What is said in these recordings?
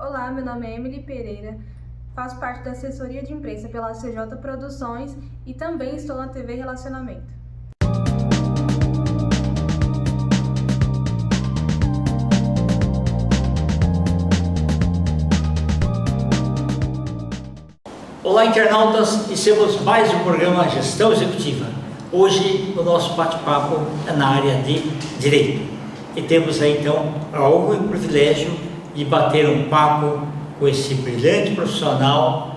Olá, meu nome é Emily Pereira, faço parte da assessoria de imprensa pela CJ Produções e também estou na TV Relacionamento. Olá, internautas, iniciamos mais um programa Gestão Executiva. Hoje o nosso bate-papo é na área de Direito. E temos aí então a honra e o privilégio de bater um papo com esse brilhante profissional,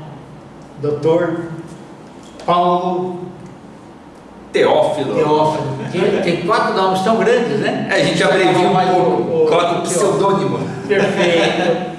Dr. Paulo Teófilo. que tem 4 nomes tão grandes, né? A gente abrevia um pouco, coloca o pseudônimo. Perfeito.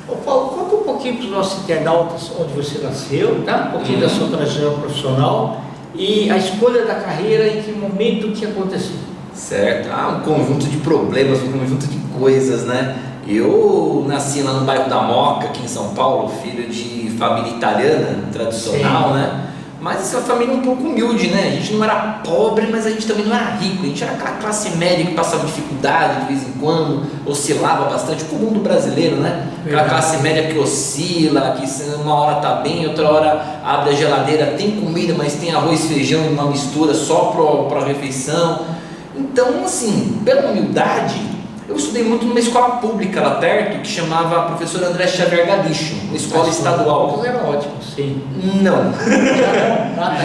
Ô Paulo, conta um pouquinho para os nossos internautas onde você nasceu, tá? Um pouquinho da sua trajetória profissional e a escolha da carreira, em que momento que aconteceu. Certo. Um conjunto de problemas, um conjunto de coisas, né? Eu nasci lá no bairro da Moca, aqui em São Paulo, filho de família italiana, tradicional, Sim. né? Mas essa família um pouco humilde, né? A gente não era pobre, mas a gente também não era rico. A gente era aquela classe média que passava dificuldade de vez em quando, oscilava bastante, comum do brasileiro, né? Aquela classe média que oscila, que uma hora tá bem, outra hora abre a geladeira, tem comida, mas tem arroz, feijão e uma mistura só para refeição. Então, assim, pela humildade, eu estudei muito numa escola pública lá perto, que chamava Professor André Xavier Galicho, uma escola estadual. Mas era ótimo, sim. Não.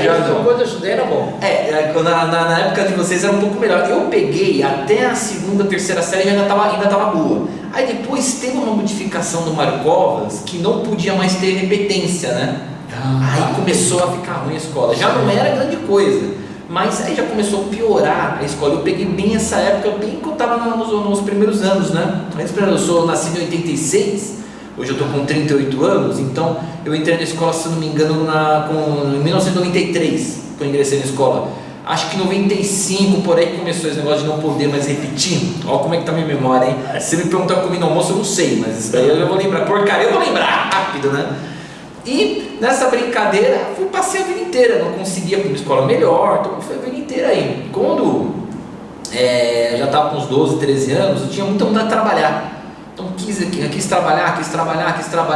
Já não. Quando eu estudei era bom. Na época de vocês era um pouco melhor. Eu peguei até a segunda, terceira série e ainda tava boa. Aí depois teve uma modificação do Mário Covas que não podia mais ter repetência, né? Aí começou a ficar ruim a escola. Já não era grande coisa, mas aí já começou a piorar a escola. Eu peguei bem essa época, bem que eu estava nos primeiros anos, né? Eu nasci em 86, hoje eu estou com 38 anos, então eu entrei na escola, se não me engano, em 1993, que eu ingressei na escola. Acho que em 95, por aí que começou esse negócio de não poder mais repetir. Olha como é que tá a minha memória, hein? Se me perguntar comigo no almoço, eu não sei, mas isso daí eu vou lembrar. Porcaria, eu vou lembrar rápido, né? E nessa brincadeira, passei a vida inteira, não conseguia ir para uma escola melhor, então foi a vida inteira aí. Quando eu já estava com uns 12, 13 anos, eu tinha muita vontade de trabalhar. Então quis trabalhar,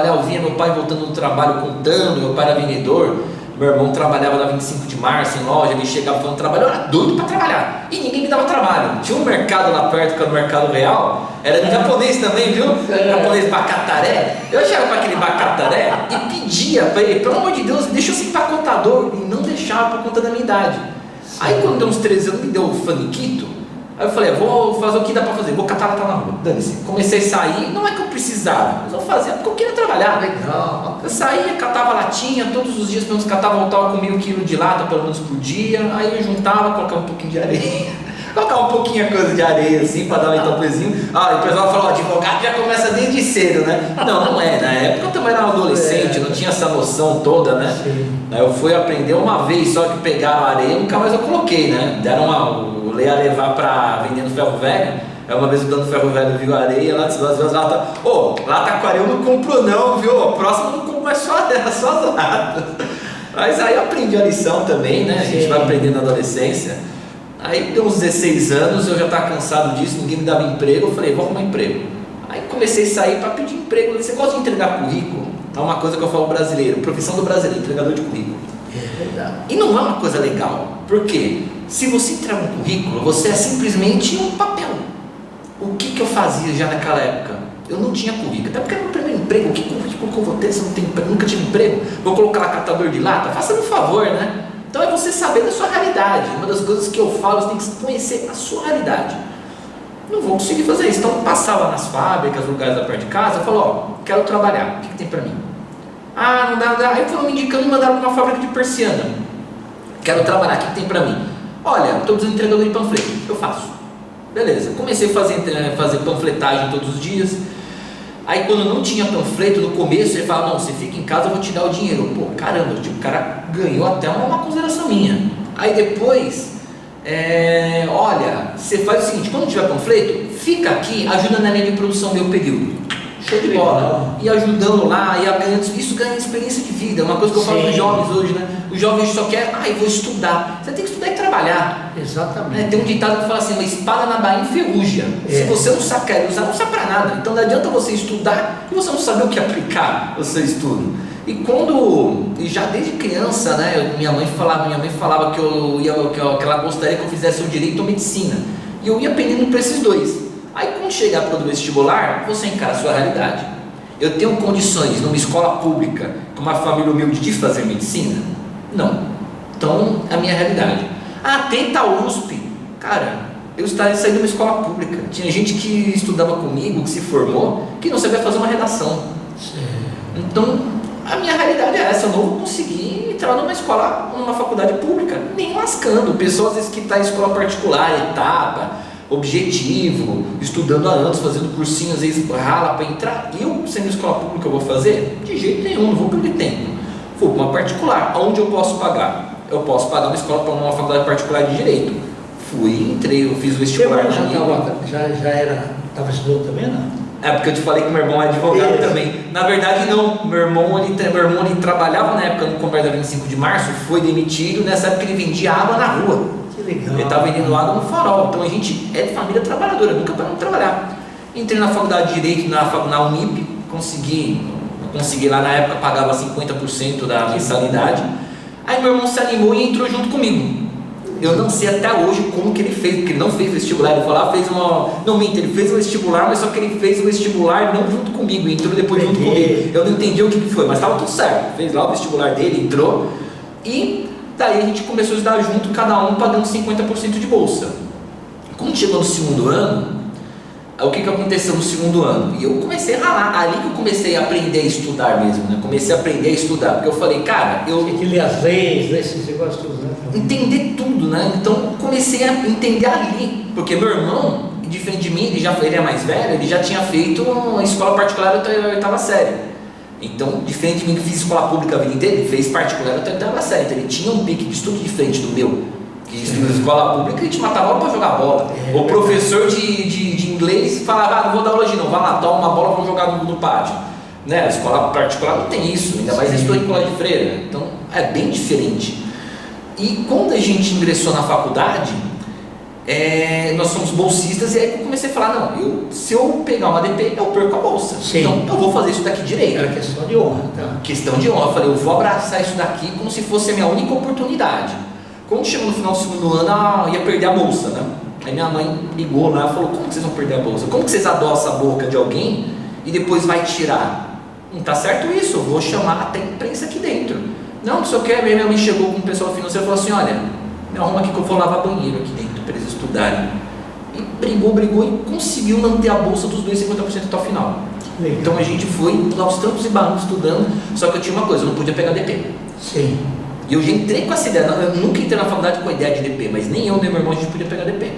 eu via meu pai voltando do trabalho contando, meu pai era vendedor, meu irmão trabalhava na 25 de março em loja, ele chegava falando trabalho, eu era doido para trabalhar, e ninguém me dava trabalho. Tinha um mercado lá perto, que era o Mercado Real, era japonês também, viu? Japonês Bacataré. Eu chegava para aquele Bacataré e pedia para ele, pelo amor de Deus, deixa eu ser empacotador, e não deixava por conta da minha idade. Aí quando deu uns 13 anos, me deu o faniquito. Aí eu falei, vou fazer o que dá pra fazer, vou catar lata na rua, dane-se. Comecei a sair, não é que eu precisava, mas eu fazia porque eu queria trabalhar. Legal. Eu saía, catava latinha, todos os dias, pelo menos catava, voltava com 1.000 kg de lata, pelo menos por dia. Aí eu juntava, colocava um pouquinho de areia, colocava um pouquinho a coisa de areia assim, pra dar um entopezinho. E o pessoal falou, advogado já começa desde cedo, né? Não é, na época eu também era um adolescente, não tinha essa noção toda, né? Sim. Aí eu fui aprender uma vez só que pegaram a areia, nunca mais eu coloquei, né? Deram eu ia levar pra vender no ferro velho. Aí uma vez o dono do ferro velho viu a areia lá, disse as latas, lata aquária eu não compro não, viu? A próxima eu não compro mais só as latas. Mas aí eu aprendi a lição também, né? A gente vai aprendendo na adolescência. Aí deu uns 16 anos, eu já estava cansado disso, ninguém me dava emprego, eu falei, vou arrumar emprego. Aí comecei a sair para pedir emprego. Você gosta de entregar currículo? É uma coisa que eu falo brasileiro, profissão do brasileiro, entregador de currículo. É verdade. E não é uma coisa legal, por quê? Se você entrega um currículo, você é simplesmente um papel. O que eu fazia já naquela época? Eu não tinha currículo, até porque era meu primeiro emprego. Que currículo que eu vou ter se eu não tenho emprego? Nunca tive emprego? Vou colocar lá catador de lata? Faça-me um favor, né? Então é você saber da sua realidade. Uma das coisas que eu falo, você tem que conhecer a sua realidade. Não vou conseguir fazer isso. Então eu passava nas fábricas, lugares da perto de casa, eu falo, quero trabalhar, o que tem pra mim? Não dá. Aí foram me indicando e mandaram para uma fábrica de persiana. Quero trabalhar, o que tem pra mim? Olha, estou precisando de entregador de panfleto, eu faço. Beleza, comecei a fazer panfletagem todos os dias. Aí quando não tinha panfleto, no começo ele falava, não, você fica em casa, eu vou te dar o dinheiro. Pô, caramba, o cara ganhou até uma consideração minha. Aí depois, olha, você faz o seguinte, quando tiver panfleto, fica aqui, ajuda na linha de produção meu período. Show de bola. E ajudando lá, isso ganha experiência de vida, é uma coisa que eu falo para os jovens hoje, né? Os jovens só querem, eu vou estudar. Você tem que estudar e trabalhar. trabalhar. Exatamente. Tem um ditado que fala assim, uma espada na bainha enferruja. Se você não sabe usar, não serve para nada. Então não adianta você estudar e você não saber o que aplicar o seu estudo. E já desde criança, né, minha mãe falava que ela gostaria que eu fizesse o direito ou medicina. E eu ia pendendo para esses dois. Aí quando chegar para o vestibular, você encara a sua realidade. Eu tenho condições numa escola pública, com uma família humilde, de fazer medicina? Não. Então, é a minha realidade. Tenta a USP. Cara, eu saí de uma escola pública. Tinha gente que estudava comigo, que se formou, que não sabia fazer uma redação. Então, a minha realidade é essa. Eu não vou conseguir entrar numa faculdade pública, nem lascando. Pessoas às vezes que estão em escola particular, etapa, objetivo, estudando há anos, fazendo cursinho, às vezes rala para entrar. Eu, sendo escola pública, eu vou fazer? De jeito nenhum, não vou perder tempo. Vou para uma particular. Onde eu posso pagar? Eu posso pagar uma escola para uma faculdade particular de direito. Entrei, eu fiz o vestibular. Estava estudando também, não? É porque eu te falei que meu irmão é advogado também. Na verdade, não. Meu irmão ele trabalhava na época no comércio da 25 de março, foi demitido. Nessa época ele vendia água na rua. Que legal. Ele estava vendendo água no farol. Então a gente é de família trabalhadora, nunca paramos de trabalhar. Entrei na faculdade de Direito na Unip, consegui lá na época, pagava 50% da mensalidade. Aí meu irmão se animou e entrou junto comigo. Eu não sei até hoje como que ele fez, porque ele não fez vestibular. Ele falou, ele fez o vestibular, mas só que ele fez o vestibular não junto comigo, entrou depois junto comigo. Eu não entendi o que foi, mas estava tudo certo. Fez lá o vestibular dele, entrou, e daí a gente começou a estudar junto, cada um pagando 50% de bolsa. Quando chegou no segundo ano, o que aconteceu no segundo ano? E eu comecei a ralar, ali que eu comecei a aprender a estudar mesmo, né? Comecei a aprender a estudar, porque eu falei, cara, eu... Tem que ler as leis, ler esses negócios todos, né? Entender tudo, né? Então comecei a entender ali, porque meu irmão, diferente de mim, ele é mais velho, ele já tinha feito uma escola particular até a oitava série. Então, diferente de mim que fiz escola pública a vida inteira, ele fez particular até a oitava série. Então ele tinha um pique de estudo diferente do meu. Que estudo na escola pública, a gente matava para jogar bola. O professor de inglês falava, não vou dar aula hoje não, vai lá, toma uma bola, vamos jogar no pátio. Né? A escola particular não tem isso, ainda mais estou em colégio de freira. Então é bem diferente. E quando a gente ingressou na faculdade, nós somos bolsistas, e aí eu comecei a falar, se eu pegar uma DP, eu perco a bolsa. Sim. Então eu vou fazer isso daqui direito. Era questão de honra, tá? Questão de honra. Eu falei, eu vou abraçar isso daqui como se fosse a minha única oportunidade. Quando chegou no final do segundo ano, eu ia perder a bolsa, né? Aí minha mãe ligou lá e falou, como que vocês vão perder a bolsa? Como que vocês adoçam a boca de alguém e depois vai tirar? Não tá certo isso, eu vou chamar até a imprensa aqui dentro. Não sei o que. Minha mãe chegou com o pessoal financeiro e falou assim, olha, me arruma aqui que eu vou lavar banheiro aqui dentro para eles estudarem. E brigou e conseguiu manter a bolsa dos dois 50% até o final. Legal. Então a gente foi aos trancos e barrancos estudando, só que eu tinha uma coisa, eu não podia pegar DP. Sim. E eu já entrei com essa ideia, eu nunca entrei na faculdade com a ideia de DP, mas nem eu nem meu irmão a gente podia pegar DP.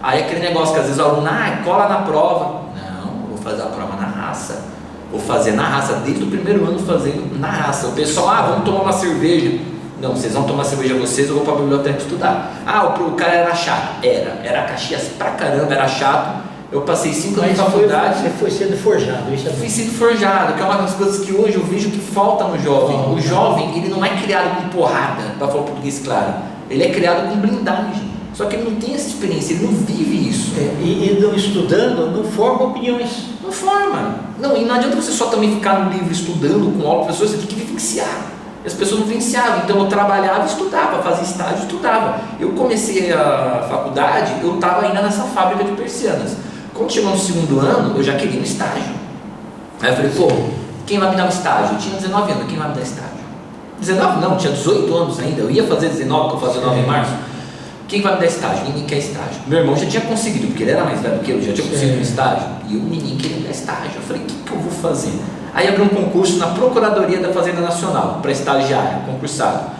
Aí aquele negócio que às vezes o aluno, cola na prova. Não, eu vou fazer a prova na raça. Vou fazer na raça, desde o primeiro ano fazendo na raça. O pessoal, vamos tomar uma cerveja. Não, vocês vão tomar cerveja vocês, eu vou para a biblioteca estudar. O cara era chato. Era Caxias pra caramba, era chato. Eu passei 5 anos na faculdade. Você foi sendo forjado, isso é fui sendo forjado, que é uma das coisas que hoje eu vejo que falta no jovem. O jovem, ele não é criado com porrada, para falar português claro. Ele é criado com blindagem. Só que ele não tem essa experiência, ele não vive isso. E não estudando, não forma opiniões. Não forma. Não, e não adianta você só também ficar no livro estudando com aula, professor, você tem que vivenciar. E as pessoas não vivenciavam, então eu trabalhava e estudava, fazia estágio e estudava. Eu comecei a faculdade, eu estava ainda nessa fábrica de persianas. Quando chegou no segundo ano, eu já queria um estágio. Aí eu falei, quem vai me dar um estágio? Eu tinha 19 anos, quem vai me dar estágio? 19 não, tinha 18 anos ainda, eu ia fazer 19, que eu fazia 9 em março. Quem vai me dar estágio? Ninguém quer estágio. Meu irmão já tinha conseguido, porque ele era mais velho do que eu, já tinha conseguido um estágio. E ninguém queria me dar estágio. Eu falei, o que eu vou fazer? Aí abri um concurso na Procuradoria da Fazenda Nacional, para estagiário, concursado.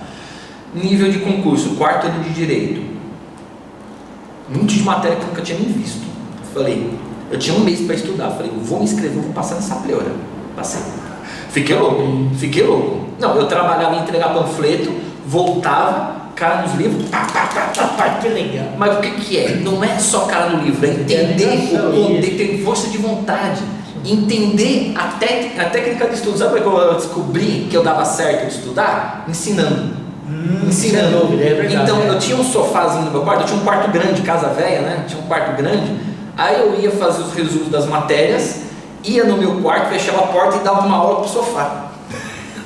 Nível de concurso, 4º ano de Direito. Muito de matéria que eu nunca tinha nem visto. Eu falei, eu tinha um mês para estudar. Eu falei, eu vou me inscrever, eu vou passar nessa pleura. Passei. Fiquei louco. Não, eu trabalhava em entregar panfleto, voltava, cara nos livros, Que legal. Mas o que é? Não é só cara no livro, é entender o poder, ter força de vontade, entender a técnica de estudo. Sabe como eu descobri que eu dava certo de estudar? Ensinando. ensinando. Sem dúvida, é verdade. Então eu tinha um sofazinho no meu quarto, eu tinha um quarto grande, casa velha, né? Tinha um quarto grande. Aí eu ia fazer os resumos das matérias, ia no meu quarto, fechava a porta e dava uma aula pro sofá.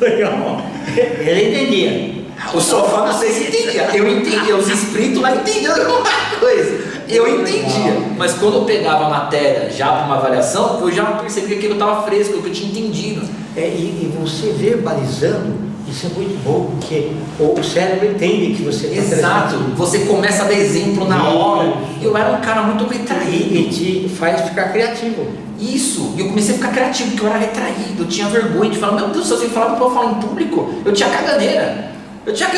Legal. Ele entendia. O sofá não sei se entendia, eu entendia, os espíritos lá entendiam alguma coisa, eu entendia, mas quando eu pegava a matéria já para uma avaliação, eu já percebia que aquilo estava fresco, que eu tinha entendido. E você verbalizando, isso é muito bom, porque o cérebro entende que você está Exato, você começa a dar exemplo na hora. Eu era um cara muito retraído. E te faz ficar criativo. Isso, e eu comecei a ficar criativo, porque eu era retraído, eu tinha vergonha de falar, meu Deus, se eu falar para eu falar em público, eu tinha caganeira.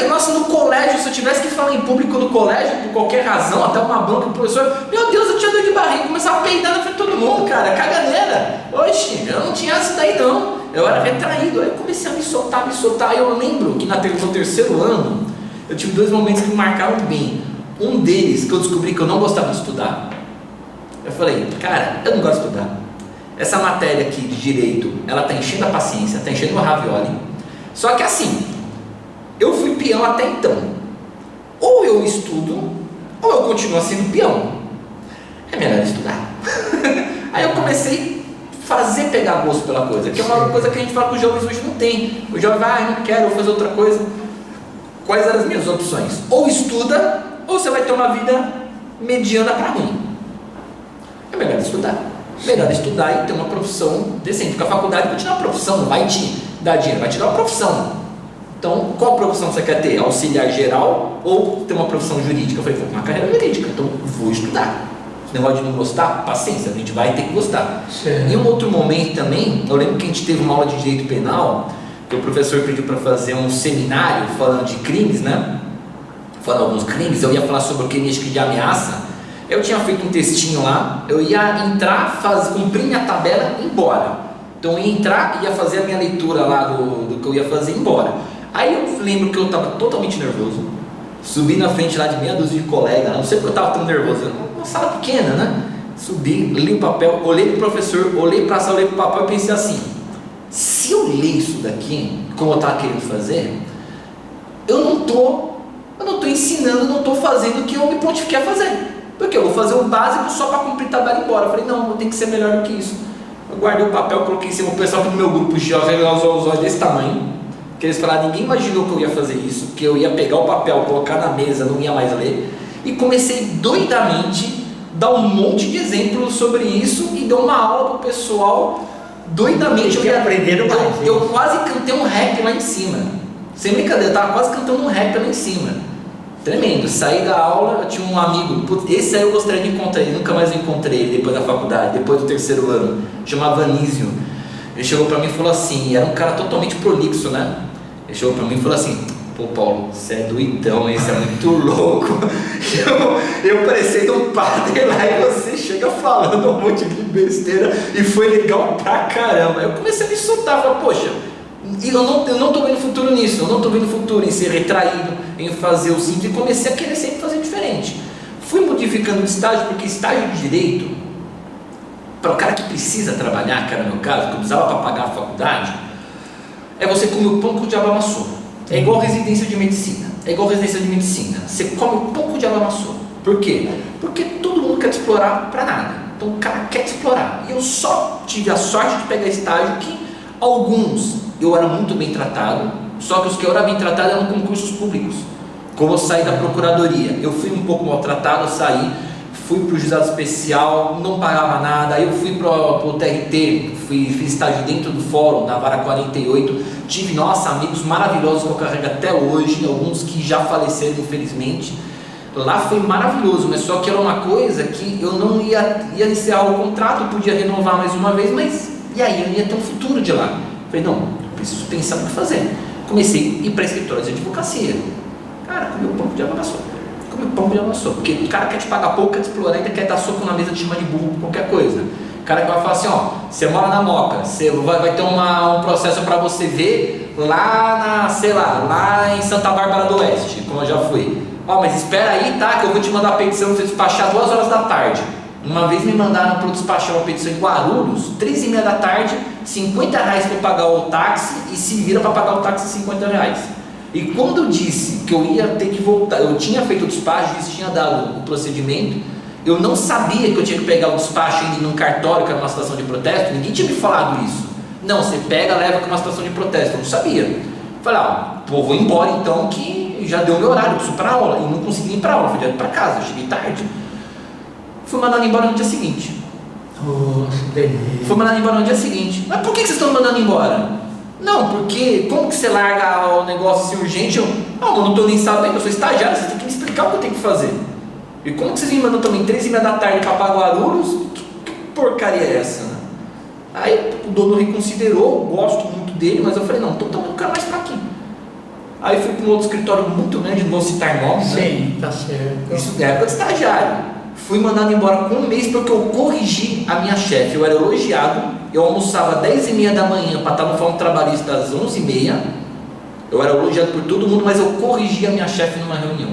Nossa, no colégio, se eu tivesse que falar em público no colégio, por qualquer razão, até uma banca, o professor, meu Deus, eu tinha dor de barriga, começava a peidar na frente de todo mundo, cara, caganeira. Oxe, eu não tinha isso daí não, eu era retraído. Aí eu comecei a me soltar, aí eu lembro que no terceiro ano, eu tive 2 momentos que me marcaram bem. Um deles, que eu descobri que eu não gostava de estudar. Eu falei, cara, eu não gosto de estudar. Essa matéria aqui de direito, ela tá enchendo a paciência, tá enchendo o ravioli. Só que assim, eu fui peão até então. Ou eu estudo, ou eu continuo sendo peão. É melhor estudar. Aí eu comecei a fazer pegar gosto pela coisa, que é uma coisa que a gente fala que os jovens hoje não tem. O jovem vai, não quero, vou fazer outra coisa. Quais eram as minhas opções? Ou estuda, ou você vai ter uma vida mediana para ruim. É melhor estudar. Melhor estudar e ter uma profissão decente, porque a faculdade vai te dar uma profissão, não vai te dar dinheiro, vai te dar uma profissão. Então, qual profissão você quer ter? Auxiliar geral ou ter uma profissão jurídica? Eu falei, vou ter uma carreira jurídica, então vou estudar. Esse negócio de não gostar, paciência, a gente vai ter que gostar. Em um outro momento também, eu lembro que a gente teve uma aula de direito penal, que o professor pediu para fazer um seminário falando de crimes, né? Falando alguns crimes, eu ia falar sobre o crime de ameaça. Eu tinha feito um textinho lá, eu ia entrar, cumprir minha tabela e ir embora. Então eu ia entrar, ia fazer a minha leitura lá do que eu ia fazer e ir embora. Aí eu lembro que eu estava totalmente nervoso, subi na frente lá de meia dúzia de colegas, não sei porque eu estava tão nervoso, uma sala pequena, né? Subi, li o papel, olhei para o professor, olhei para a sala, olhei para o papel e pensei assim, se eu ler isso daqui, como eu estava querendo fazer, eu não estou ensinando, não estou fazendo o que eu me prontifiquei a fazer, porque eu vou fazer o básico só para cumprir tabela e ir embora. Eu falei, não, tem que ser melhor do que isso. Eu guardei o papel, coloquei em cima, o pessoal do meu grupo já revelou os olhos desse tamanho, que eles falaram, ninguém imaginou que eu ia fazer isso, que eu ia pegar o papel, colocar na mesa, não ia mais ler, e comecei doidamente a dar um monte de exemplos sobre isso e dar uma aula pro pessoal doidamente. Eu quase cantei um rap lá em cima, sem brincadeira, eu estava quase cantando um rap lá em cima, tremendo. Saí da aula, eu tinha um amigo, esse aí eu gostaria de encontrar ele, nunca mais encontrei ele depois da faculdade, depois do terceiro ano, chamava Anísio. Ele chegou pra mim e falou assim, era um cara totalmente prolixo, né? Ele chegou pra mim e falou assim, pô Paulo, você é doidão, hein? Você é muito louco. Eu parecendo um padre lá e você chega falando um monte de besteira e foi legal pra caramba. Eu comecei a me soltar, falei, poxa, eu não tô vendo futuro nisso, eu não tô vendo futuro em ser retraído, em fazer o simples, e comecei a querer sempre fazer diferente. Fui modificando o estágio, porque estágio de direito, para o cara que precisa trabalhar, que era no meu caso, que eu precisava para pagar a faculdade, é você comer o pão que o diabo amassou. É igual residência de medicina. Você come o pão que o diabo amassou. Por quê? Porque todo mundo quer te explorar para nada. Então o cara quer te explorar. E eu só tive a sorte de pegar estágio que alguns eu era muito bem tratado, só que os que eu era bem tratado eram concursos públicos. Como eu saí da procuradoria, eu fui um pouco maltratado, eu saí, fui para o juizado especial, não pagava nada, aí eu fui para o TRT, fiz estágio dentro do fórum, da vara 48, tive, amigos maravilhosos que eu carrego até hoje, alguns que já faleceram infelizmente. Lá foi maravilhoso, mas só que era uma coisa que eu não ia encerrar o contrato, podia renovar mais uma vez, mas e aí, eu ia ter um futuro de lá. Falei, não, eu preciso pensar no que fazer. Comecei a ir para escritórios de advocacia. Cara, comi o pão que o diabo amassou. Porque o cara quer te pagar pouco, quer te explorar, ainda quer dar soco na mesa, te chama de burro, qualquer coisa. O cara que vai falar assim, você mora na Moca, você vai ter um processo para você ver lá lá em Santa Bárbara do Oeste, como eu já fui. Mas espera aí, tá, que eu vou te mandar a petição para você despachar 2 horas da tarde. Uma vez me mandaram para despachar uma petição em Guarulhos, 3h30 da tarde, R$50 para pagar o táxi e se vira para pagar o táxi R$50. E quando eu disse que eu ia ter que voltar, eu tinha feito o despacho, isso tinha dado o procedimento, eu não sabia que eu tinha que pegar o despacho e ir num cartório, que era uma situação de protesto, ninguém tinha me falado isso. Não, você pega, leva com uma situação de protesto, eu não sabia. Falei, vou embora então, que já deu meu horário, eu preciso ir para aula, e não consegui ir para aula, fui direto para casa, eu cheguei tarde. Fui mandado embora no dia seguinte. Fui mandado embora no dia seguinte. Mas por que vocês estão me mandando embora? Não, porque como que você larga o negócio assim urgente? Eu não estou nem sabendo, eu sou estagiário, você tem que me explicar o que eu tenho que fazer. E como que vocês me mandam também 3h30 da tarde para Guarulhos? Que porcaria é essa? Né? Aí o dono reconsiderou, gosto muito dele, mas eu falei, não quero mais para aqui. Aí fui para um outro escritório muito grande, não vou citar nomes. Sim, né? Tá certo. Isso na época de estagiário. Fui mandado embora com um mês porque eu corrigi a minha chefe. Eu era elogiado, eu almoçava 10h30 da manhã para estar no fórum trabalhista às 11h30. Eu era elogiado por todo mundo, mas eu corrigi a minha chefe numa reunião.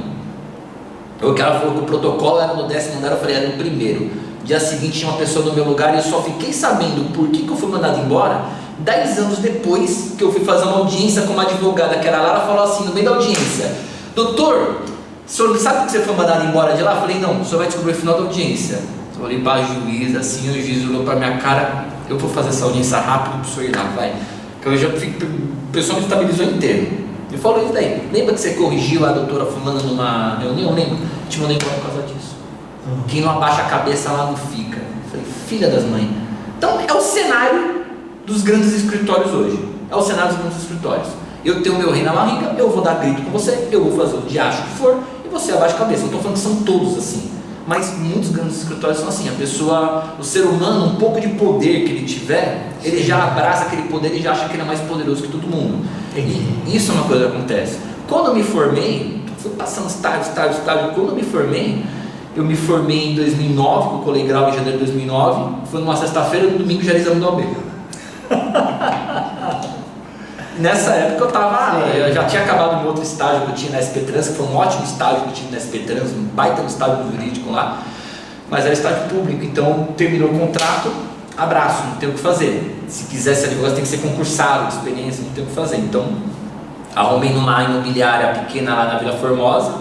Porque ela falou que o protocolo era no 10º andar, eu falei, era no primeiro. Dia seguinte tinha uma pessoa no meu lugar e eu só fiquei sabendo por que eu fui mandado embora 10 anos depois que eu fui fazer uma audiência com uma advogada, que era lá, ela falou assim, no meio da audiência: doutor, o senhor sabe por que você foi mandado embora de lá? Eu falei, não, o senhor vai descobrir no final da audiência. Eu olhei para a juíza, assim, o juiz olhou para minha cara, eu vou fazer essa audiência rápido para o senhor ir lá, vai. Que eu já fico, o pessoal me estabilizou inteiro. Eu falo isso daí. Lembra que você corrigiu a doutora fulana numa reunião? Lembra? Te mandei embora por causa disso. Quem não abaixa a cabeça lá não fica. Eu falei, filha das mães. Então é o cenário dos grandes escritórios hoje. É o cenário dos grandes escritórios. Eu tenho meu rei na barriga, eu vou dar grito com você, eu vou fazer o diacho que for, e você abaixa a cabeça. Eu estou falando que são todos assim. Mas muitos grandes escritórios são assim. A pessoa, o ser humano, um pouco de poder que ele tiver, ele já abraça aquele poder e já acha que ele é mais poderoso que todo mundo. E isso é uma coisa que acontece. Quando eu me formei, fui passando estágio. Quando eu me formei em 2009, que eu colei grau em janeiro de 2009, foi numa sexta-feira, no domingo já era exame do OAB. Nessa época eu já tinha acabado um outro estágio que eu tinha na SP Trans, que foi um ótimo estágio que eu tinha na SP Trans, um baita no estágio jurídico lá, mas era estágio público, então terminou o contrato, abraço, não tem o que fazer. Se quiser ser advogado tem que ser concursado, de experiência, não tem o que fazer. Então arrumei numa imobiliária pequena lá na Vila Formosa,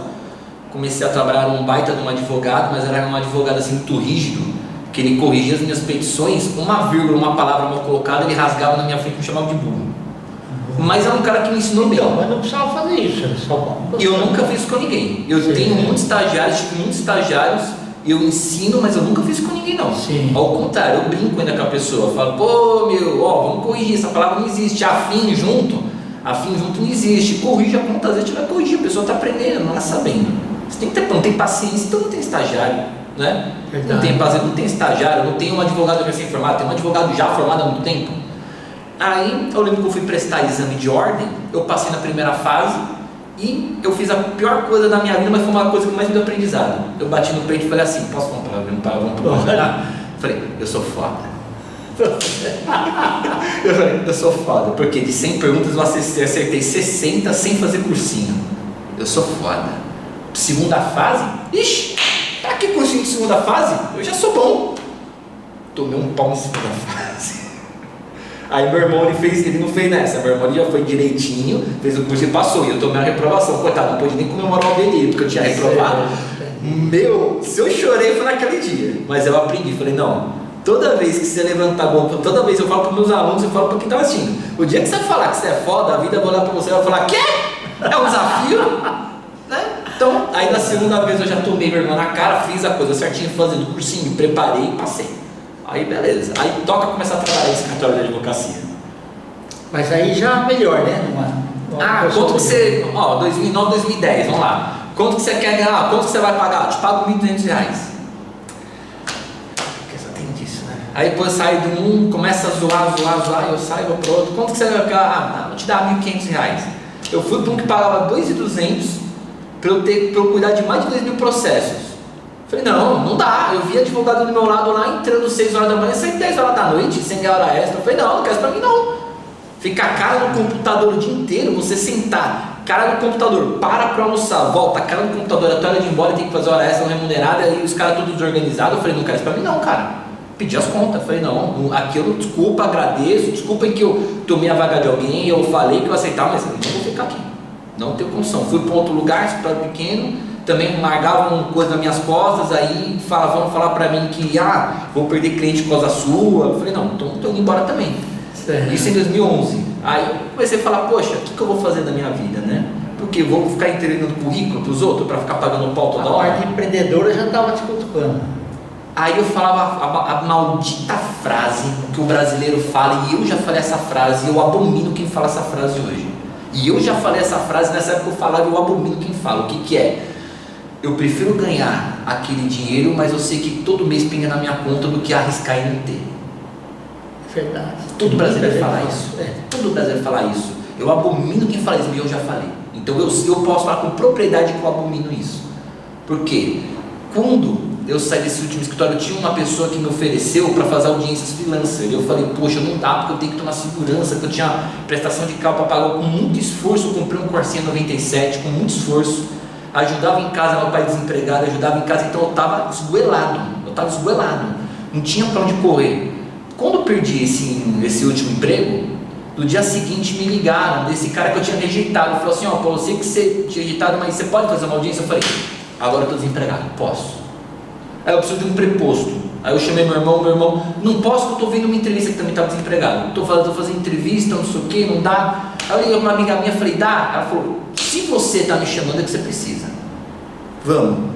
comecei a trabalhar um baita de um advogado, mas era um advogado assim muito rígido, que ele corrigia as minhas petições, uma vírgula, uma palavra mal colocada, ele rasgava na minha frente e me chamava de burro. Mas é um cara que me ensinou bem. Mas não precisava fazer isso, era só bom. Eu nunca fiz isso com ninguém. Eu tenho muitos estagiários, eu ensino, mas eu nunca fiz isso com ninguém não. Sim. Ao contrário, eu brinco ainda com a pessoa, eu falo, pô vamos corrigir, essa palavra não existe, afim junto não existe, corrige a conta, às vezes a gente vai corrigir, a pessoa está aprendendo, não está sabendo. Você tem que ter, não tem paciência, então não tem estagiário, né? Não tem paciência, não tem estagiário, não tem um advogado recém-formado, tem um advogado já formado há muito tempo. Aí eu lembro que eu fui prestar exame de ordem, eu passei na primeira fase e eu fiz a pior coisa da minha vida, mas foi uma coisa que mais me deu aprendizado. Eu bati no peito e falei assim, posso falar um palavrão? Falei, eu sou foda. Eu falei, eu sou foda, porque de 100 perguntas eu acertei 60 sem fazer cursinho. Eu sou foda. Segunda fase? Ixi, pra que cursinho de segunda fase? Eu já sou bom. Tomei um pau em segunda fase. Aí meu irmão, ele não fez nessa, meu irmão já foi direitinho, fez o curso e passou, e eu tomei a reprovação, coitado, não pude nem comemorar o dele, porque eu tinha reprovado. Se eu chorei foi naquele dia, mas eu aprendi, falei, não, toda vez que você levantar a boca, toda vez eu falo para meus alunos, eu falo para quem está assistindo, o dia que você falar que você é foda, a vida vai olhar para você e vai falar, quê? É um desafio? Né? Então, aí na segunda vez eu já tomei vergonha na cara, fiz a coisa certinho, fazendo o cursinho, me preparei e passei. Aí beleza, aí toca começar a trabalhar em escritório de advocacia. Mas aí já melhor, né? Quanto que você, 2009, 2010, vamos lá. Quanto que você quer ganhar? Quanto que você vai pagar? Eu te pago R$1.200. Porque só tem disso, né? Aí depois sai de um, começa a zoar, eu saio, vou pro outro. Quanto que você vai pagar? Vou te dar R$1.500. Eu fui para um que pagava R$2.200 para eu cuidar de mais de 2.000 processos. Falei, não dá. Eu vi advogado do meu lado lá entrando 6 horas da manhã, saindo 10 horas da noite, sem ganhar hora extra. Eu falei, não quero isso pra mim não. Ficar cara no computador o dia inteiro, você sentar, cara no computador, para almoçar, volta, cara no computador, até hora de ir embora, tem que fazer hora extra remunerada e os caras tudo desorganizados. Eu falei, não quero isso pra mim não, cara. Pedi as contas. Eu falei, não, aquilo, desculpa, agradeço, desculpa que eu tomei a vaga de alguém, eu falei que eu aceitava, mas eu não vou ficar aqui. Não tenho condição. Fui para outro lugar, escritório pequeno, também largavam coisa nas minhas costas, aí vão falar para mim que vou perder cliente por causa sua. Eu falei, não, então estou indo embora também. Isso em 2011. Aí eu comecei a falar, poxa, o que eu vou fazer da minha vida, né? Porque eu vou ficar entregando currículo para os outros para ficar pagando pau toda hora? A parte empreendedora já estava te cutucando. Aí eu falava a maldita frase que o brasileiro fala, e eu já falei essa frase, e eu abomino quem fala essa frase hoje. E eu já falei essa frase, nessa época eu falava, e eu abomino quem fala. O que é? Eu prefiro ganhar aquele dinheiro, mas eu sei que todo mês pinga na minha conta do que arriscar e não ter. Verdade. Todo brasileiro fala isso. Todo brasileiro fala isso. Eu abomino quem fala isso, e eu já falei. Então eu posso falar com propriedade que eu abomino isso. Por quê? Quando eu saí desse último escritório, tinha uma pessoa que me ofereceu para fazer audiências freelancer. Eu falei, poxa, não dá, porque eu tenho que tomar segurança, que eu tinha prestação de carro para pagar com muito esforço. Eu comprei um Corsinha 97 com muito esforço, ajudava em casa, meu pai desempregado, ajudava em casa, então eu estava esgoelado, não tinha para onde correr. Quando eu perdi esse último emprego, no dia seguinte me ligaram desse cara que eu tinha rejeitado. Falou assim, Paulo, eu sei que você tinha rejeitado, mas você pode fazer uma audiência? Eu falei, agora eu estou desempregado, posso. Aí eu preciso de um preposto. Aí eu chamei meu irmão, não posso, porque eu estou vendo uma entrevista que também estava desempregado. Estou fazendo entrevista, não sei o que, não dá. Aí eu liguei para uma amiga minha, falei, dá? Ela falou, se você está me chamando é que você precisa. Vamos.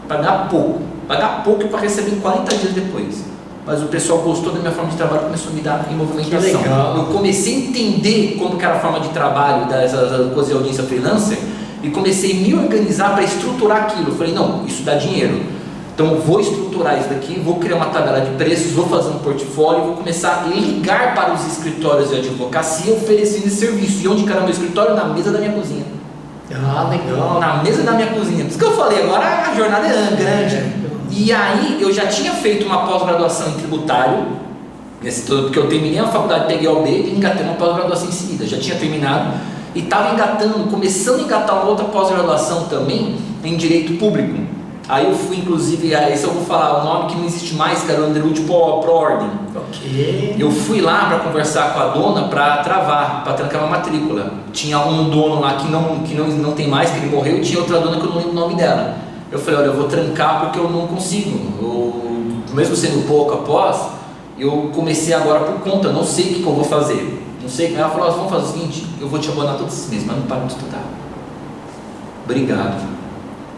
Pagar pouco para receber 40 dias depois. Mas o pessoal gostou da minha forma de trabalho e começou a me dar em movimentação. Eu comecei a entender como que era a forma de trabalho dessas coisas de audiência freelancer e comecei a me organizar para estruturar aquilo. Eu falei, não, isso dá dinheiro. Então vou estruturar isso daqui, vou criar uma tabela de preços, vou fazer um portfólio, vou começar a ligar para os escritórios de advocacia oferecendo esse serviço. E onde que era meu escritório? Na mesa da minha cozinha. Legal. Na mesa da minha cozinha. Por isso que eu falei, agora a jornada é grande. E aí eu já tinha feito uma pós-graduação em tributário, porque eu terminei a faculdade, peguei a OB e engatei uma pós-graduação em seguida. Já tinha terminado e estava começando a engatar uma outra pós-graduação também em direito público. Aí eu fui, inclusive, esse eu vou falar o nome que não existe mais, que era o Underwood Pro Ordem. Ok. Eu fui lá para conversar com a dona para travar, para trancar uma matrícula. Tinha um dono lá que não tem mais, que ele morreu, e tinha outra dona que eu não lembro o nome dela. Eu falei, olha, eu vou trancar porque eu não consigo. Mesmo sendo pouco após, eu comecei agora por conta, não sei o que eu vou fazer. Não sei. Ela falou, vamos fazer o seguinte, eu vou te abonar todos esses meses, mas não paro de estudar. Obrigado.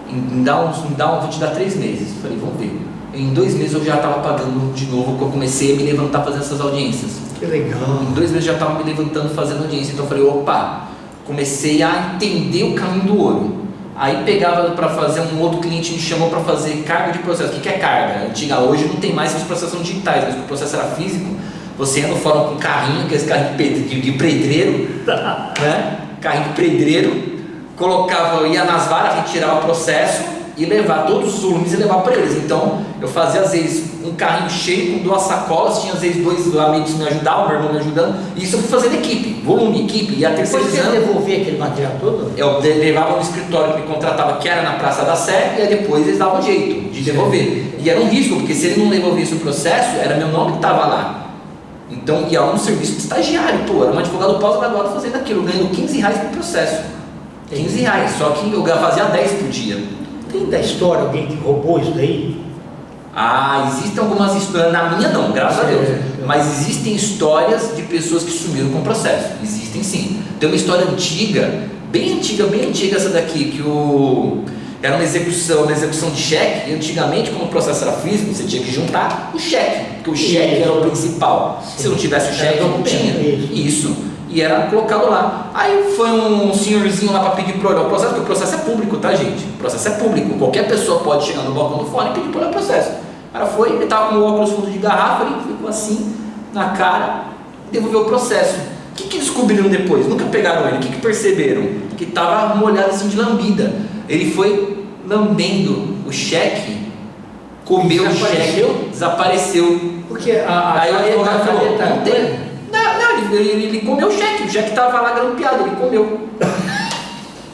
Vou te dar 3 meses. Eu falei, vamos ver. Em 2 meses eu já estava pagando de novo, porque eu comecei a me levantar fazendo essas audiências. Que legal. Em 2 meses eu já estava me levantando fazendo audiência. Então eu falei, opa, comecei a entender o caminho do ouro. Aí pegava para fazer, um outro cliente me chamou para fazer carga de processo. O que é carga? Hoje não tem mais, os processos são digitais, mas o processo era físico. Você ia no fórum com carrinho, que é esse carrinho de pedreiro, né? Carrinho de pedreiro. Ia nas varas, retirava o processo e levar todos os volumes e levar para eles. Então eu fazia às vezes um carrinho cheio com 2 sacolas, tinha às vezes 2 amigos me ajudavam, meu irmão me ajudando, e isso eu fui fazendo equipe, equipe, e a terceirizando. Você devolvia aquele material todo? Eu levava no escritório que me contratava, que era na Praça da Sé, e aí depois eles davam jeito de devolver. E era um risco, porque se ele não devolvesse o processo, era meu nome que estava lá. Então ia um serviço de estagiário, era um advogado pós-graduado fazendo aquilo, ganhando R$15 por processo. R$15, só que eu fazia 10 por dia. Tem da história alguém que roubou isso daí? Existem algumas histórias, na minha não, graças a Deus. Mas existem histórias de pessoas que sumiram com o processo. Existem sim. Tem uma história antiga, bem antiga essa daqui, que era uma execução de cheque, e antigamente, como o processo era físico, você tinha que juntar o cheque, porque o cheque era o principal. Sim. Se não tivesse o cheque, não tinha. Isso. E era colocado lá. Aí foi um senhorzinho lá para pedir para olhar o processo, porque o processo é público, tá, gente? O processo é público. Qualquer pessoa pode chegar no balcão do fórum e pedir para olhar o processo. O cara foi, ele estava com o óculos fundo de garrafa, ele ficou assim, na cara, e devolveu o processo. O que descobriram depois? Nunca pegaram ele. O que perceberam? Que estava molhado assim de lambida. Ele foi lambendo o cheque, comeu o cheque, desapareceu. Porque aí o advogado falou, não tem. Não, ele comeu o cheque estava lá grampeado, ele comeu.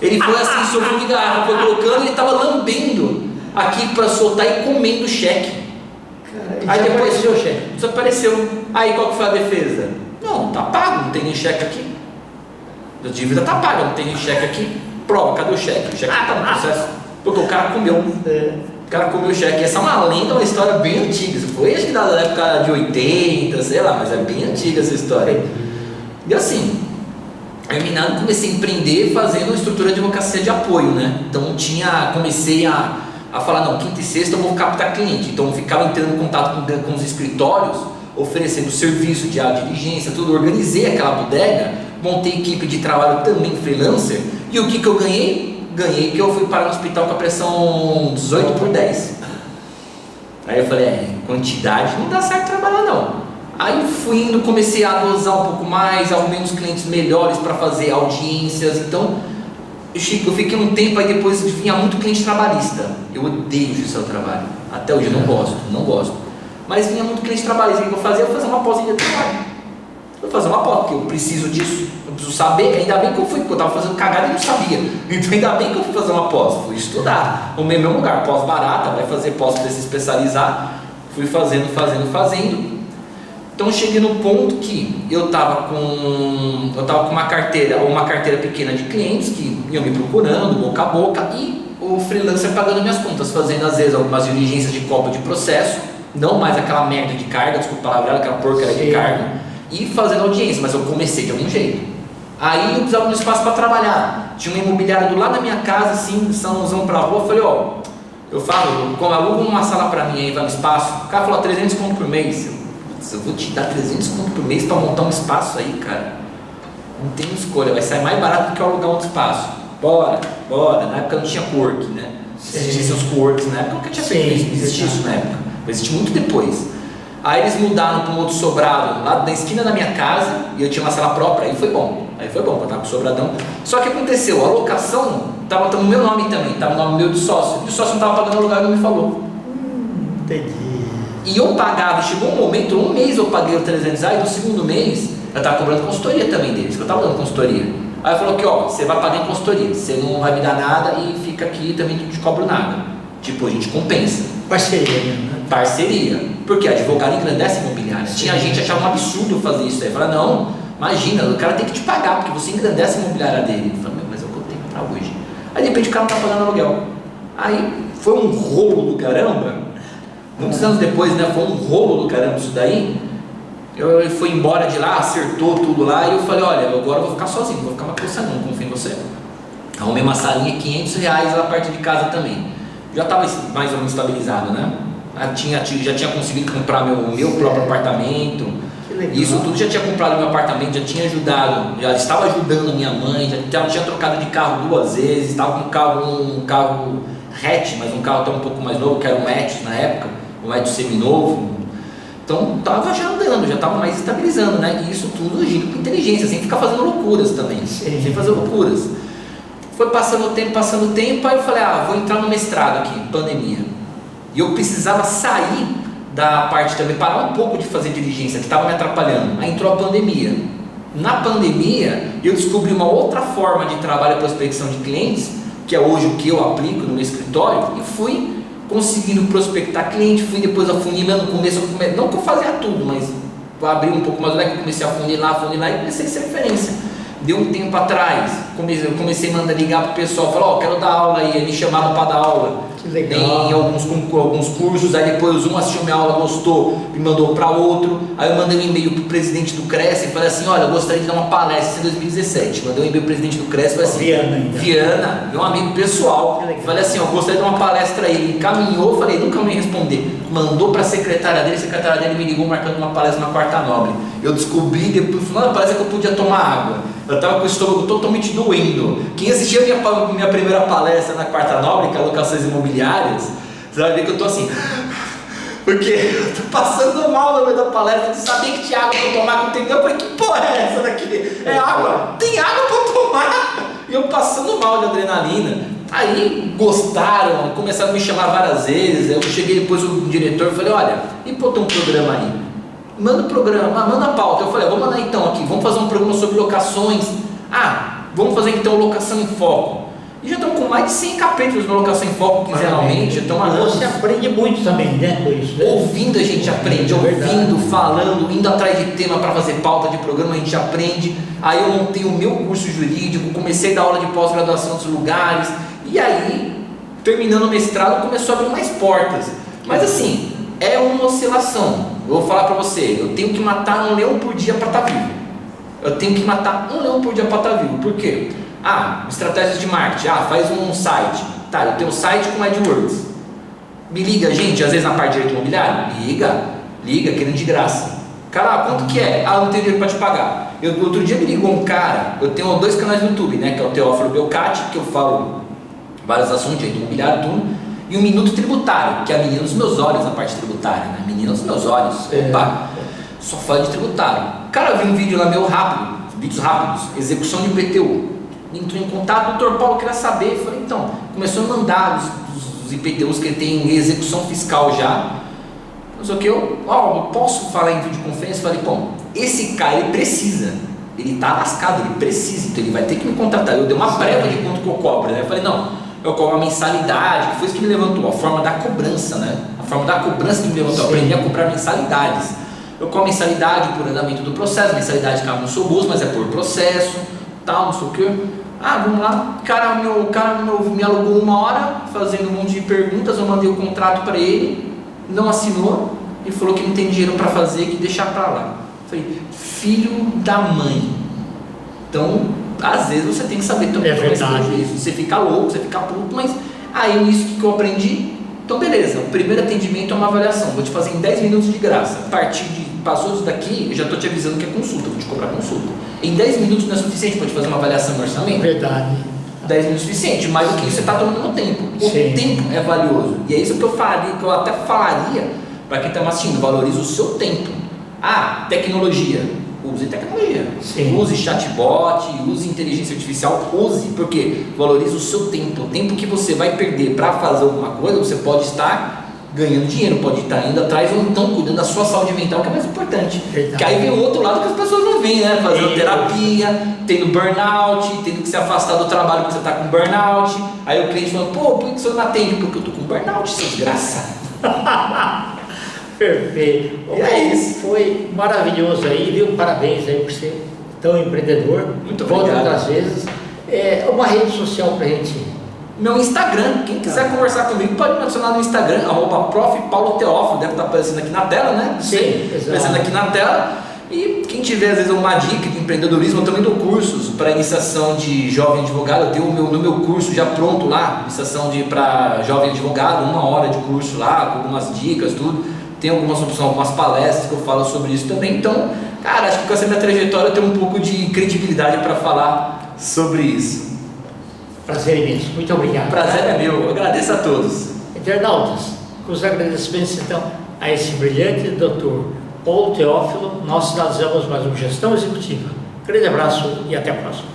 Ele foi assim, sobre de garrafa, foi colocando, ele estava lambendo aqui para soltar e comendo o cheque. Aí depois desapareceu o cheque. Desapareceu. Aí qual que foi a defesa? Não, tá pago, não tem nem cheque aqui. A dívida tá paga, não tem cheque aqui, prova, cadê o cheque? O cheque tá no processo, porque o cara comeu. O cara comeu o cheque. Essa é uma lenda, uma história bem antiga. Foi acho que da época de 80, sei lá, mas é bem antiga essa história. E assim, terminado, comecei a empreender fazendo uma estrutura de advocacia de apoio, né? Então comecei a falar, não, quinta e sexta eu vou captar cliente. Então eu ficava entrando em contato com os escritórios, oferecendo serviço de diligência, tudo. Organizei aquela bodega, montei equipe de trabalho também freelancer. E o que eu ganhei? Ganhei que eu fui parar no hospital com a pressão 18/10. Aí eu falei, quantidade não dá certo trabalhar não. Aí fui indo, comecei a dosar um pouco mais, arrumei uns clientes melhores para fazer audiências. Então, eu fiquei um tempo, aí depois vinha muito cliente trabalhista. Eu odeio o trabalho. Até hoje eu não gosto. Mas vinha muito cliente trabalhista. O que eu fazia? Eu fazia uma pós-vida de trabalho. Eu fazia uma pós, porque eu preciso disso. Eu preciso saber, ainda bem que eu fui, porque eu estava fazendo cagada e não sabia. Então ainda bem que eu fui fazer uma pós. Fui estudar. No mesmo lugar, pós barata, vai fazer pós para se especializar. Fui fazendo. Então cheguei no ponto que eu estava com uma carteira pequena de clientes que iam me procurando, boca a boca, e o freelancer pagando minhas contas, fazendo às vezes algumas diligências de cópia de processo, não mais aquela merda de carga, desculpa a palavra, aquela porcaria de carga, e fazendo audiência, mas eu comecei de algum jeito. Aí eu precisava de um espaço para trabalhar, tinha uma imobiliária do lado da minha casa, assim, Sãozão pra rua, eu falei, eu alugo uma sala para mim aí, vai no espaço, o cara falou, 300 conto por mês. Eu vou te dar 300 conto por mês para montar um espaço aí, cara. Não tem escolha, vai sair mais barato do que eu alugar outro espaço. Bora. Na época não tinha co-work, né? Existiam os co-works na época, nunca tinha feito isso, não existia isso na época. Vai existir muito depois. Aí eles mudaram para um outro sobrado, lá na esquina da minha casa, e eu tinha uma sala própria, aí foi bom, eu tava com o sobradão. Só que aconteceu, a locação estava no meu nome também, estava no nome meu de sócio, e o sócio não estava pagando o aluguel e não me falou. Entendi. E eu pagava, chegou um momento, um mês eu paguei o 300 reais, no segundo mês eu estava cobrando consultoria também deles, que eu estava dando consultoria. Aí falou que você vai pagar em consultoria, você não vai me dar nada e fica aqui também não te cobro nada. Tipo, a gente compensa. Parceria mesmo, né? Parceria. Porque advogado engrandece imobiliária. Tinha gente que achava um absurdo fazer isso aí. Falava, não, imagina, o cara tem que te pagar, porque você engrandece a imobiliária dele. Eu falei, mas é o que eu tenho para hoje. Aí de repente o cara não está pagando aluguel. Aí foi um rolo do caramba. Muitos anos depois, né, foi um rolo do caramba isso daí. Eu fui embora de lá, acertou tudo lá, e eu falei, olha, agora eu vou ficar sozinho, não vou ficar mais com você não, confio em você. Arrumei uma salinha, 500 reais lá perto de casa também. Já estava mais ou menos estabilizado, né? Já tinha conseguido comprar meu próprio apartamento. Isso tudo, já tinha comprado meu apartamento, já tinha ajudado, já estava ajudando a minha mãe, já tinha trocado de carro 2 vezes, estava com um carro hatch, mas um carro até um pouco mais novo, que era um Etios na época, um Etios seminovo. Então estava já andando, já estava mais estabilizando, né? E isso tudo agindo com inteligência, sem ficar fazendo loucuras também, sem fazer loucuras. Foi passando o tempo, aí eu falei, vou entrar no mestrado aqui, pandemia. E eu precisava sair da parte também, parar um pouco de fazer diligência, que estava me atrapalhando. Aí entrou a pandemia. Na pandemia, eu descobri uma outra forma de trabalho e prospecção de clientes, que é hoje o que eu aplico no meu escritório, e fui conseguindo prospectar cliente, fui depois afunilando, no começo, não que eu fazia tudo, mas abri um pouco mais o leque, comecei a afunilar e comecei a ser referência. Deu um tempo atrás, comecei a mandar ligar pro pessoal, falar, quero dar aula aí, me chamaram para dar aula. Que legal. Em alguns cursos, aí depois um assistiu minha aula, gostou, me mandou para outro. Aí eu mandei um e-mail pro presidente do Cresce e falei assim, olha, eu gostaria de dar uma palestra em 2017. Mandei um e-mail pro presidente do Cresce e falei assim, Viana, meu amigo pessoal. Falei assim, eu gostaria de dar uma palestra aí. Ele encaminhou, falei, nunca me responder. Mandou para a secretária dele me ligou marcando uma palestra na Quarta Nobre. Eu descobri depois, falando, parece que eu podia tomar água. Eu estava com o estômago totalmente doendo. Quem assistiu a minha primeira palestra na Quarta Nobre, que é locações imobiliárias, você vai ver que eu estou assim, porque eu estou passando mal no meio da palestra, de saber que tinha água para tomar, não tem não. Eu falei, que porra é essa daqui? É água? Tem água para tomar? E eu passando mal de adrenalina. Aí gostaram, começaram a me chamar várias vezes. Eu cheguei depois o diretor e falei, olha, e pô, tem um programa aí. Manda o programa, manda a pauta. Eu falei, vou mandar então aqui, vamos fazer um programa sobre locações. Vamos fazer então locação em foco. E já estão com mais de 100 capítulos no Locação em Foco quinzenalmente. Já estão Você aprende muito também, né, com isso. Né? Ouvindo a gente aprende, ouvindo, falando, indo atrás de tema para fazer pauta de programa, a gente aprende. Aí eu montei o meu curso jurídico, comecei a dar aula de pós-graduação em outros lugares. E aí, terminando o mestrado, começou a abrir mais portas. Mas assim, é uma oscilação. Eu vou falar para você, eu tenho que matar um leão por dia para estar vivo. Eu tenho que matar um leão por dia para estar vivo. Por quê? Estratégias de marketing. Faz um site. Tá, eu tenho um site com AdWords. Me liga, gente, às vezes na parte de direito imobiliário. Liga, querendo de graça. Cara, quanto que é? Não tenho dinheiro para te pagar. Outro dia me ligou um cara, eu tenho 2 canais no YouTube, né? Que é o Teófilo Belcati, que eu falo vários assuntos de direito imobiliário, tudo. E o Minuto Tributário, que é a menina dos meus olhos na parte tributária, né? Menina dos meus olhos. Opa! Só fala de tributário. Cara, eu vi um vídeo lá meu rápido, vídeos rápidos, execução de IPTU. Entrou em contato, doutor Paulo queria saber. Falei, então, começou a mandar os IPTUs que ele tem em execução fiscal já. Não sei o que, eu posso falar em videoconferência? Falei, bom, esse cara ele precisa, ele tá lascado, ele precisa, então ele vai ter que me contratar. Eu dei uma prévia de quanto que eu cobro, né? Eu falei, não, eu cobro uma mensalidade, que foi isso que me levantou, a forma da cobrança, né? A forma da cobrança que me levantou, eu aprendi a cobrar mensalidades. Eu cobro mensalidade por andamento do processo, mensalidade cabe no seu bolso, mas é por processo, tal, não sei o que. Vamos lá, o cara me alugou 1 hora, fazendo um monte de perguntas, eu mandei o contrato para ele, não assinou, e falou que não tem dinheiro para fazer, que deixar para lá. Falei, filho da mãe. Então, às vezes você tem que saber também isso. Você fica louco, você fica puto, mas aí nisso que eu aprendi, então beleza, o primeiro atendimento é uma avaliação, vou te fazer em 10 minutos de graça. A partir de, passou isso daqui, eu já estou te avisando que é consulta, vou te cobrar consulta. Em 10 minutos não é suficiente para te fazer uma avaliação no orçamento? Verdade. 10 minutos é suficiente, mais do que isso você está tomando tempo. O tempo é valioso. E é isso que eu faria, que eu até falaria para quem está me assistindo, valorize o seu tempo. Tecnologia. Use tecnologia. Sim. Use chatbot, use inteligência artificial, use, porque valorize o seu tempo. O tempo que você vai perder para fazer alguma coisa, você pode estar ganhando dinheiro, pode estar indo atrás ou então cuidando da sua saúde mental, que é mais importante. Porque aí vem o outro lado que as pessoas não veem, né? Fazendo terapia, tendo burnout, tendo que se afastar do trabalho porque você está com burnout. Aí o cliente fala, por que você não atende? Porque eu estou com burnout, seu desgraçado. Perfeito. E é isso. Foi maravilhoso aí, viu? Parabéns aí por ser tão empreendedor. Muito obrigado. Volta outras vezes. Uma rede social pra gente. Meu Instagram, quem quiser conversar comigo pode me adicionar no Instagram, @prof.paulo.teófilo, deve estar aparecendo aqui na tela, né? Sim, exato. Aparecendo aqui na tela. E quem tiver às vezes uma dica de empreendedorismo, eu também dou cursos para iniciação de jovem advogado. Eu tenho no meu curso já pronto lá, iniciação para jovem advogado, 1 hora de curso lá, com algumas dicas, tudo. Tem algumas opções, algumas palestras que eu falo sobre isso também. Então, cara, acho que com essa minha trajetória eu tenho um pouco de credibilidade para falar sobre isso. Prazer imenso. Muito obrigado. Prazer é meu. Eu agradeço a todos. Internautas, com os agradecimentos então a esse brilhante doutor Paulo Teófilo, nós finalizamos mais uma Gestão Executiva. Grande abraço e até a próxima.